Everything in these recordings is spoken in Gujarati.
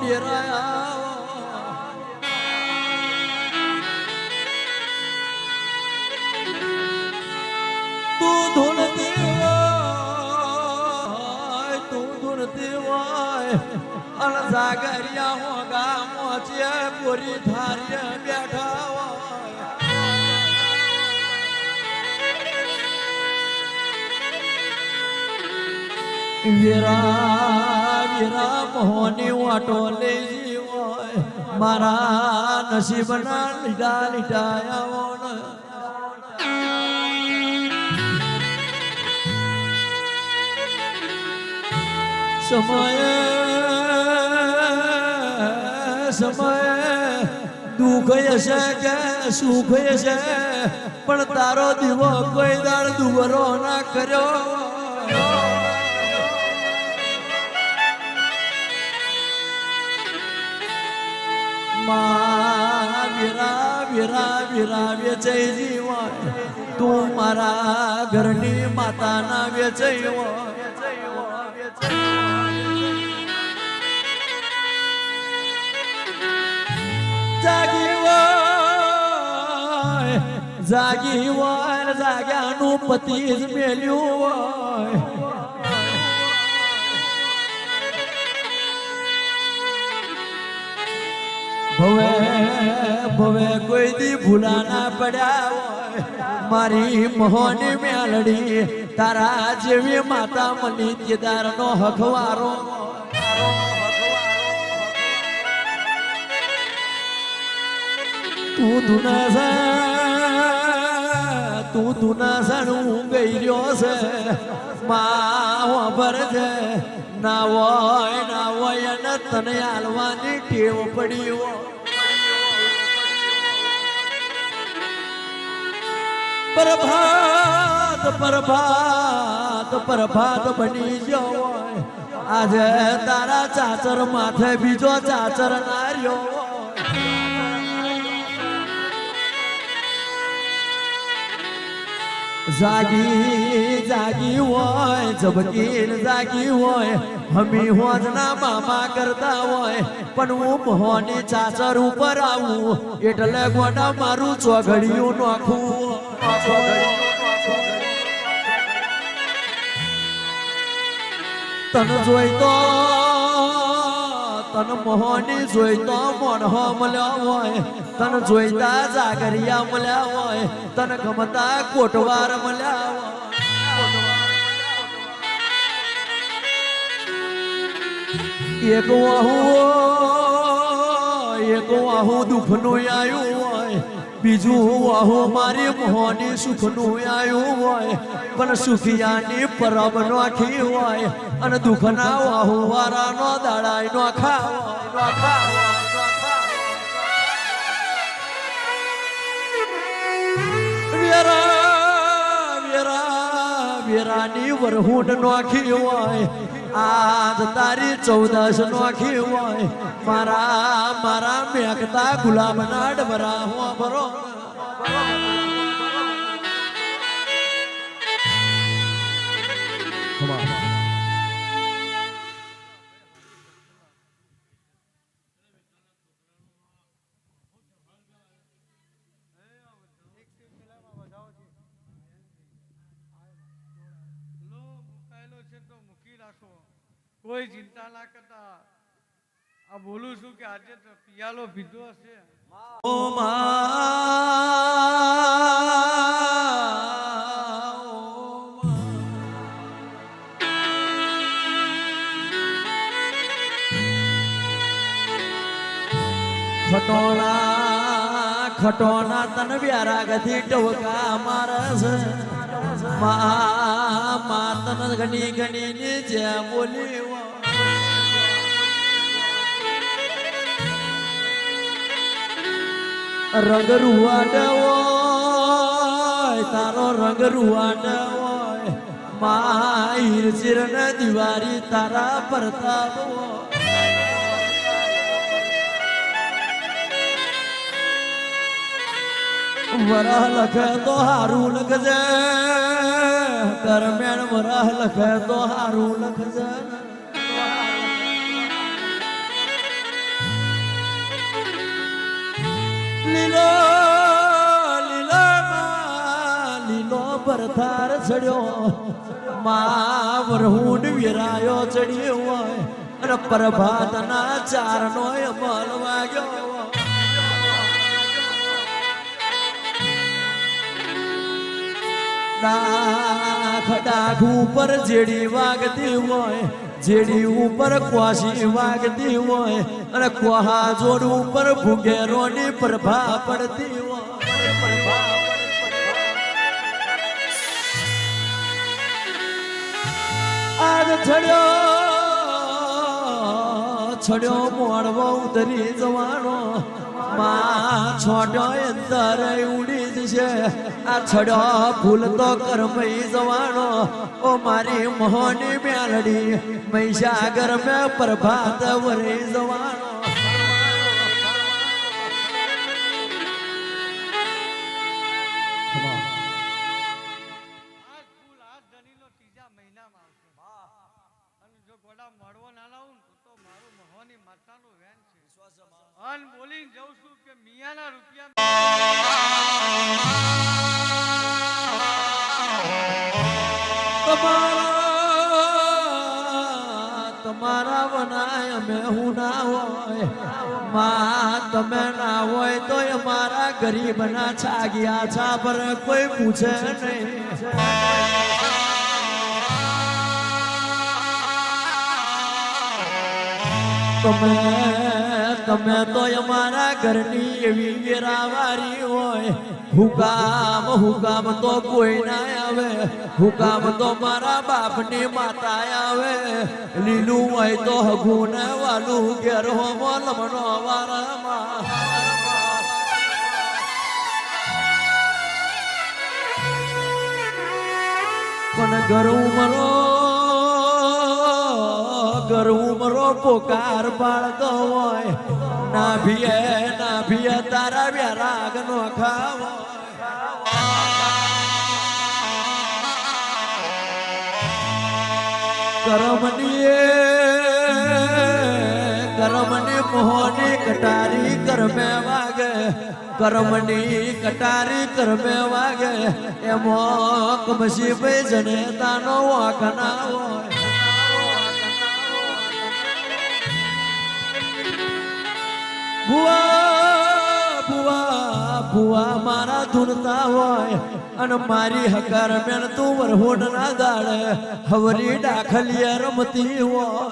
ડેરાયા તું ધૂળતી હોય તું ધૂળતી હોય અન જાગરિયા હોગા મોચે પૂરી ધારીએ બેઠા હોય વીરા વીરા મોહની વાટો લઈ જીવોય મારા નસીબના લીધા લીધાયા સમયે સમયે દુઃખ હશે કે સુખ હશે પણ તારો દીવો કોઈ દાડ દુવરો ના કર્યો વીરા વીરા વીરા વેચાઈ જીવાય તું મારા ઘરની માતાના વેચાઈ હોય જાગી હોય જાગ્યાનું પતિ જ મેલ્યું હોય ભવે ભવે કોઈ દી ભૂલા ના પડ્યા હોય મારી મોહની મેલડી તારા જેવી માતા મની કેદારનો હખવારો તું દુના સણું ગઈ રહ્યો છે માં ભરજે ના હોય અને તને હાલવાની ટેવ પડી હોય પ્રભાત પ્રભાત પ્રભાત બની ગયો હોય આજે તારા ચાચર માથે બીજો ચાચર ના રહ્યો જાગી જાગી હોય ઝબકીન જાગી હોય હમી હોજના મામા કરતા હોય પણ હું મોહની ચાચર ઉપર આવું એટલે ગોડા મારું ચોઘડિયું નાખું તન જોઈ તો તન મોહની જોઈ તો મોણહો મળ્યો હોય તન જોઈતા જાગરિયા મળ્યા હોય તન ગમતા કોટવાર મળ્યા હોય એક વાહુ દુઃખનું આયું હોય બીજું વાહુ મારી મોહની સુખનું આયું હોય પણ સુખિયાની પરબ નોખી હોય અને દુઃખના વાહુ વારાનો દાડાય નોખા વેરાની વરહુંડ નોખી હોય આજ તારી 14 નોખી હોય મારા મેઘતા ગુલાબના ડબરા હો બરો કોઈ ચિંતા ના કરતા આ બોલું છું કે આજે તો પિયાલો પીધો હશે ઓ ખટોણા ખટોણા તન વ્યારા ગથી ટવકા મારસ મા તન ઘણી ઘણી ની જે બોલી રંગ રૂવાડ હોય તારો રંગ રૂવાડ હોય મા હીરચીર ને દિવારી તારા પ્રતાપ વરહ લખે તો હારું લખજે દરમિયાન વરહ લખે તો હારું લખજે લીલો લીલો લીલો પરથાર ચડ્યો માં વરહુંડ વિરાયો ચડ્યો હોય અને પ્રભાતના ચારનો અમલ વાગ્યો ડાખ ઉપર જેડી વાગતી હોય જેડી ઉપર ક્વાસી વાગતી હોય અને ક્વાહા જોડ ઉપર ભૂગેરોની પ્રભા પડતી હોય આજ છડ્યો મોડવો ઉતરી જવાનો માં છોડ્યો અંદર ઉડી જશે આ છડ્યો ફૂલ તો કરમઈ જવાનો ઓ મારી મોહની મેલડી મહીસાગર મેં પ્રભાત વરી જવાનો બોલી જઉં છું કે મિયાના રૂપિયા તમારા વનાય અમે હું ના હોય માં તમે ના હોય તો અમારા ગરીબના છાગ્યા છા પર કોઈ પૂછે નહીં તમે તો અમારા ઘરની એવી વેરાવારી હોય હુકામ તો કોઈ ના આવે હુકામ તો મારા બાપની માતા આવે લીલું હોય તો હગું ને વાલું ઘેર હોમો લમણો વારામાં પણ ગરું મરો પોકાર પાડતો હોય ના ભીએ તારા વ્યારાગ નો ખાવો કરમની મોહની કટારી કરમે વાગે કરમની કટારી કરમે વાગે એમો કમસી ભાઈ જને તાનો વાકના હોય ભુવા મારા ધૂનતા હોય અને મારી હકાર મેન તું વરહોડ ના દાડે હવરી ડાખલિયા રમતી હોય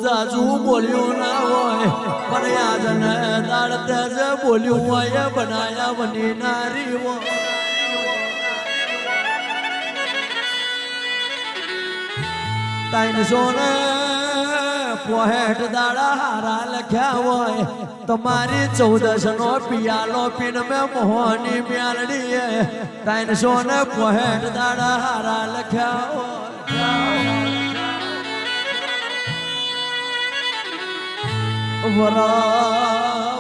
જાજુ બોલ્યું ના હોય પણ યાદ ને દાડ તેજ બોલ્યું હોય બનાયા બની નારી હોય તાઈનસોને પોહેટ દાડા હારા લખ્યા હોય તમારી 14 નો પિયાલો પીન મેં મોહની મ્યાલડી તાઈનસોને પોહેટ દાડા હારા લખ્યા હોય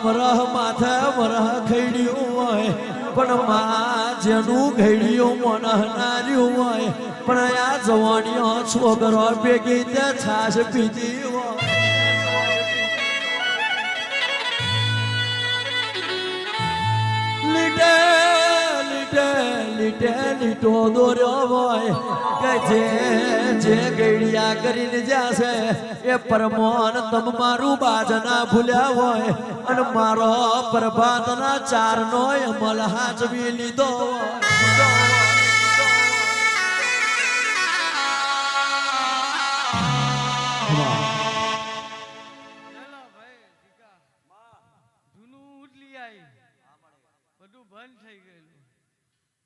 વરહ માથે વરહ ખૈડ્યું હોય પણ માં જેનું ઘેડિયું મોનહનાર્યું હોય પણ આ જવાનીઓ છોકરો ભેગી તે છાશ પીધી લીટો દોર્યો હોય કે જે ગેડિયા કરીને જાશે એ પરમોન તમ મારું બાજના ભૂલ્યા હોય અને મારો પ્રભાતના ચારનો અમલ હાચવી લીધો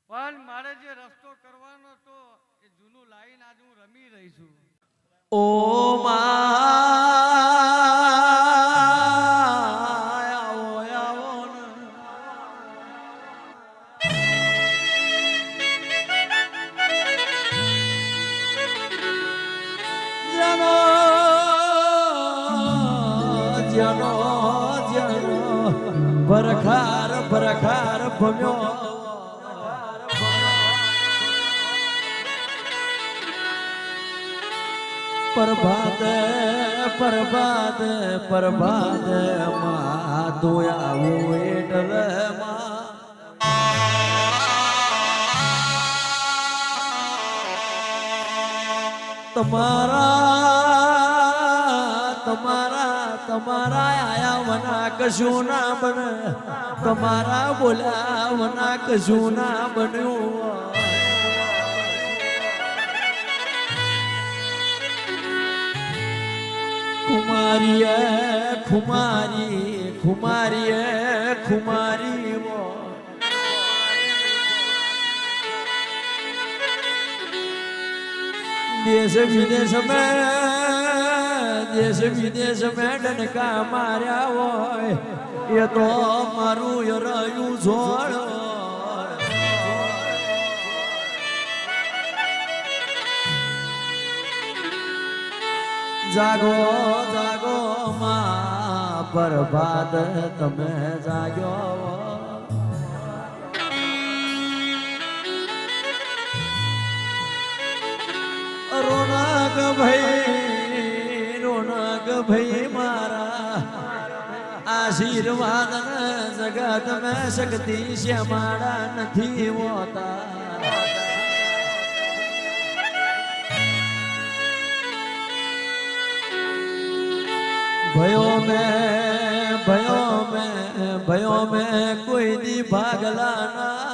પણ મારે જે રસ્તો કરવાનો તો એ જૂનું લાઈન આજ હું રમી રહી છું ઓ ભરખાર ભમ્યો પ્રભાત પ્રભાત પ્રભાત માં તું આવું એટલે માં તમારા આયા વના કશું ના બને તમારા બોલ્યા વના કશું ના બન્યું ખુમારીએ ખુમારી देश विदेश में डनका मार्या હોય એ તો મારું રહ્યું છોડ જાગો જાગો માં પ્રભાત તમે જાગ્યો રોનક ભાઈ મારા આશીર્વાદ જગત મેં શક્તિ શ્યામાડા નથી હોતા भयो में कोई दी भागला ना